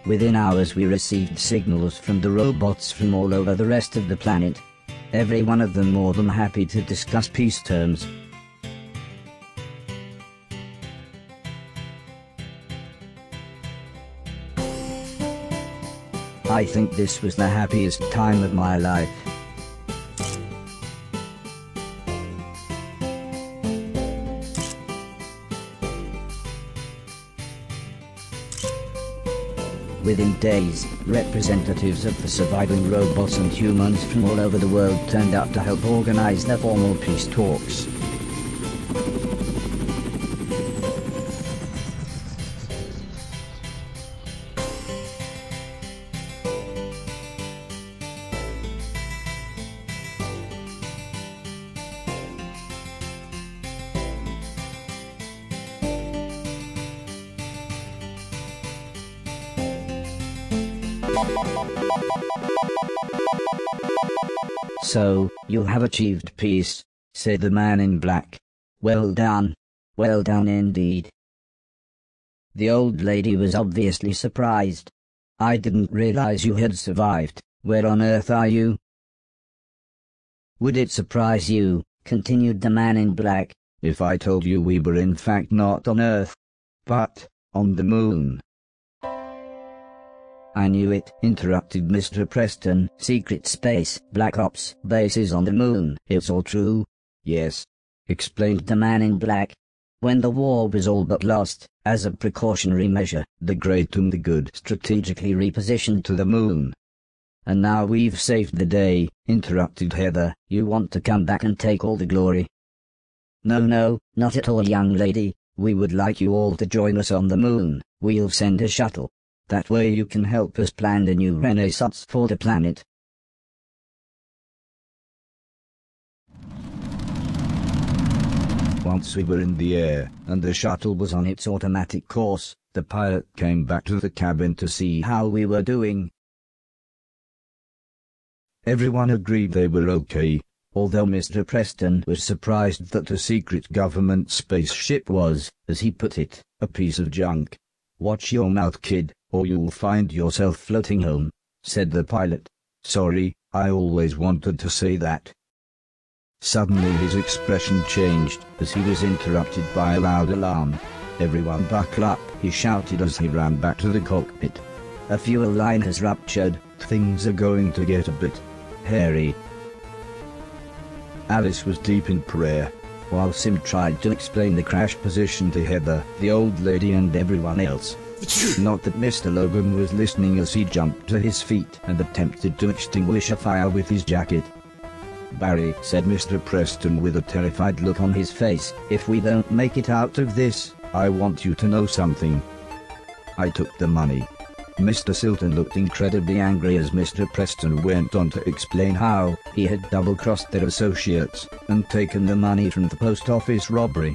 Within hours we received signals from the robots from all over the rest of the planet. Every one of them more than happy to discuss peace terms. I think this was the happiest time of my life. Within days, representatives of the surviving robots and humans from all over the world turned up to help organize the formal peace talks. "So, you have achieved peace," said the man in black. "Well done. Well done indeed." The old lady was obviously surprised. "I didn't realize you had survived. Where on earth are you?" "Would it surprise you," continued the man in black, "if I told you we were in fact not on Earth, but on the moon?" "I knew it," interrupted Mr. Preston. "Secret space, Black Ops, bases on the moon, it's all true?" "Yes," explained the man in black. "When the war was all but lost, as a precautionary measure, the great and the good strategically repositioned to the moon." "And now we've saved the day," interrupted Heather. "You want to come back and take all the glory?" No, not at all, young lady. We would like you all to join us on the moon. We'll send a shuttle. That way you can help us plan a new renaissance for the planet." Once we were in the air, and the shuttle was on its automatic course, the pilot came back to the cabin to see how we were doing. Everyone agreed they were okay, although Mr. Preston was surprised that a secret government spaceship was, as he put it, a piece of junk. "Watch your mouth, kid, or you'll find yourself floating home," said the pilot. "Sorry, I always wanted to say that." Suddenly his expression changed as he was interrupted by a loud alarm. "Everyone buckle up," he shouted as he ran back to the cockpit. "A fuel line has ruptured. Things are going to get a bit hairy." Alice was deep in prayer, while Sim tried to explain the crash position to Heather, the old lady and everyone else. Not that Mr. Logan was listening as he jumped to his feet and attempted to extinguish a fire with his jacket. "Barry," said Mr. Preston with a terrified look on his face, "if we don't make it out of this, I want you to know something. I took the money." Mr. Silton looked incredibly angry as Mr. Preston went on to explain how he had double-crossed their associates and taken the money from the post office robbery.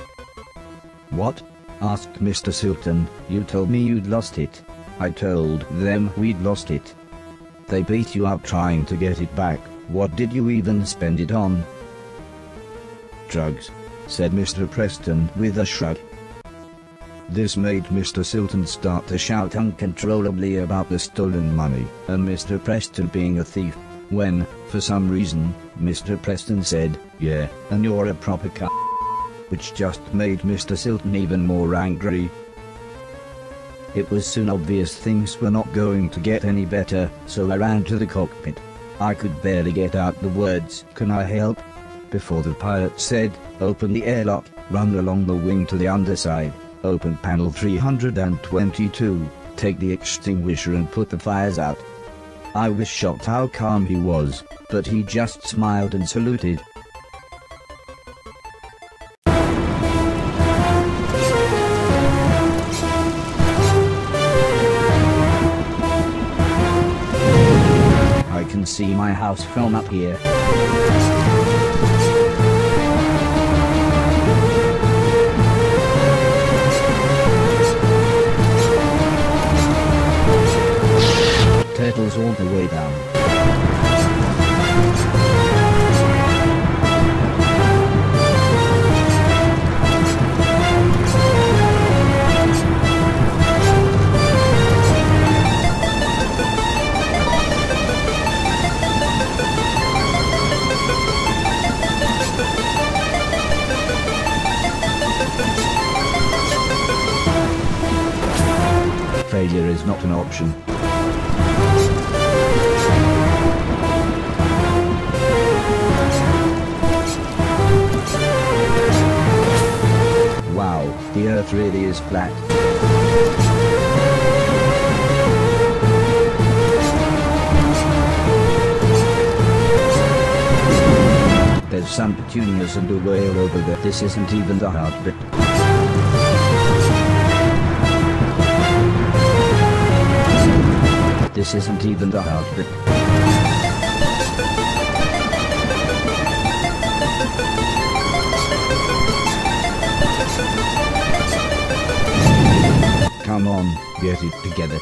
"What?" asked Mr. Silton. "You told me you'd lost it." "I told them we'd lost it. They beat you up trying to get it back. What did you even spend it on?" "Drugs," said Mr. Preston with a shrug. This made Mr. Silton start to shout uncontrollably about the stolen money, and Mr. Preston being a thief, when, for some reason, Mr. Preston said, "Yeah, and you're a proper c***," which just made Mr. Silton even more angry. It was soon obvious things were not going to get any better, so I ran to the cockpit. I could barely get out the words, "Can I help?" before the pilot said, "Open the airlock, run along the wing to the underside, open panel 322, take the extinguisher and put the fires out." I was shocked how calm he was, but he just smiled and saluted. I can see my house from up here. Turtles all the way down. is not an option. Wow, the Earth really is flat. There's some petunias and a whale over there. This isn't even the hard bit. This isn't even the hard bit. Come on, get it together.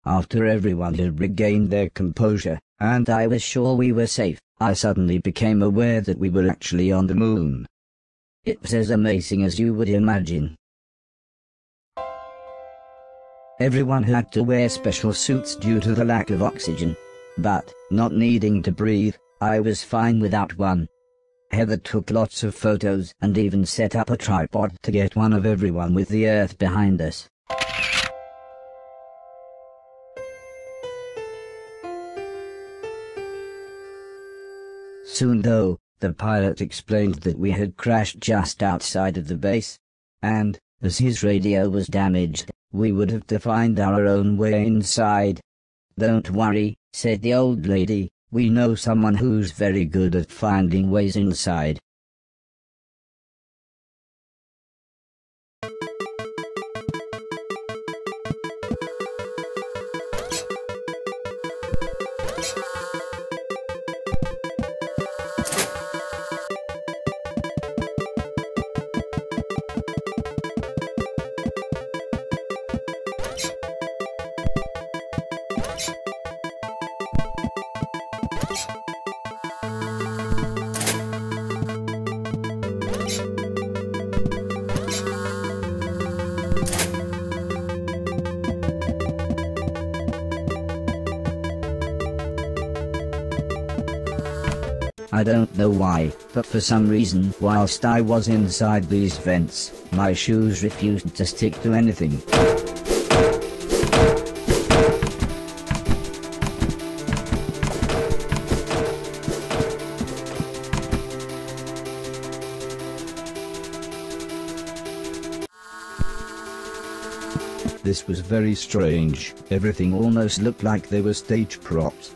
After everyone had regained their composure, and I was sure we were safe, I suddenly became aware that we were actually on the moon. It was as amazing as you would imagine. Everyone had to wear special suits due to the lack of oxygen. But, not needing to breathe, I was fine without one. Heather took lots of photos and even set up a tripod to get one of everyone with the Earth behind us. Soon though, the pilot explained that we had crashed just outside of the base, and, as his radio was damaged, we would have to find our own way inside. "Don't worry," said the old lady, "we know someone who's very good at finding ways inside." I don't know why, but for some reason, whilst I was inside these vents, my shoes refused to stick to anything. This was very strange. Everything almost looked like they were stage props.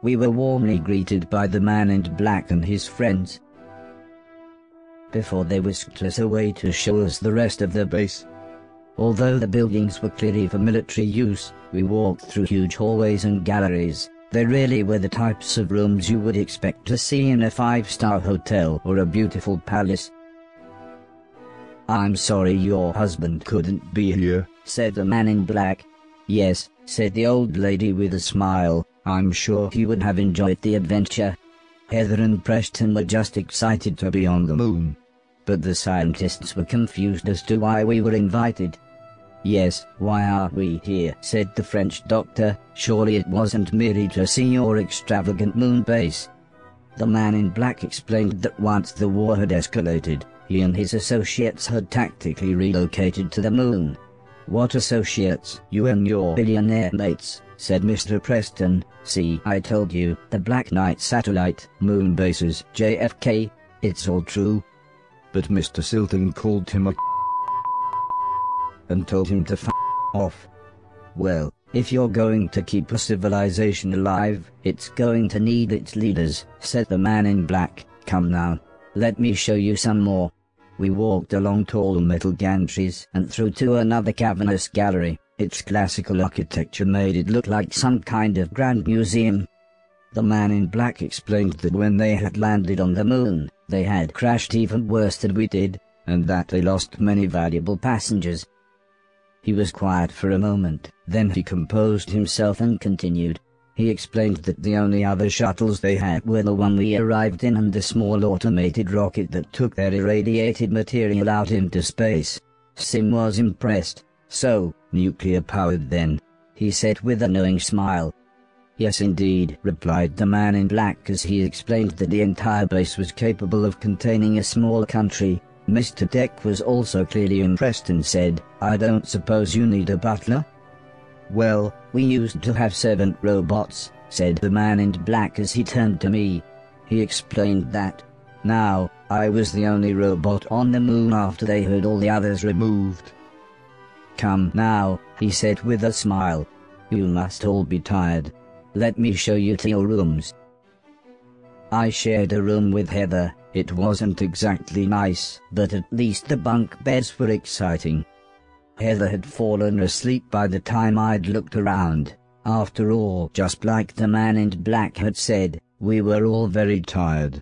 We were warmly greeted by the man in black and his friends, before they whisked us away to show us the rest of the base. Although the buildings were clearly for military use, we walked through huge hallways and galleries. They really were the types of rooms you would expect to see in a 5-star hotel or a beautiful palace. "I'm sorry your husband couldn't be here," said the man in black. "Yes," said the old lady with a smile, "I'm sure he would have enjoyed the adventure." Heather and Preston were just excited to be on the moon. But the scientists were confused as to why we were invited. "Yes, why are we here?" said the French doctor. "Surely it wasn't merely to see your extravagant moon base." The man in black explained that once the war had escalated, he and his associates had tactically relocated to the moon. "What associates? You and your billionaire mates," said Mr. Preston. "See, I told you, the Black Knight satellite, moon bases, JFK, it's all true." But Mr. Silton called him a and told him to f off. "Well, if you're going to keep a civilization alive, it's going to need its leaders," said the man in black. "Come now, let me show you some more." We walked along tall metal gantries and through to another cavernous gallery. Its classical architecture made it look like some kind of grand museum. The man in black explained that when they had landed on the moon, they had crashed even worse than we did, and that they lost many valuable passengers. He was quiet for a moment, then he composed himself and continued. He explained that the only other shuttles they had were the one we arrived in and the small automated rocket that took their irradiated material out into space. Sim was impressed. "So, nuclear-powered then?" he said with a knowing smile. "Yes indeed," replied the man in black as he explained that the entire base was capable of containing a small country. Mr. Deck was also clearly impressed and said, "I don't suppose you need a butler?" "Well, we used to have servant robots," said the man in black as he turned to me. He explained that. Now, I was the only robot on the moon after they had all the others removed. "Come now," he said with a smile. "You must all be tired. Let me show you to your rooms." I shared a room with Heather. It wasn't exactly nice, but at least the bunk beds were exciting. Heather had fallen asleep by the time I'd looked around. After all, just like the man in black had said, we were all very tired.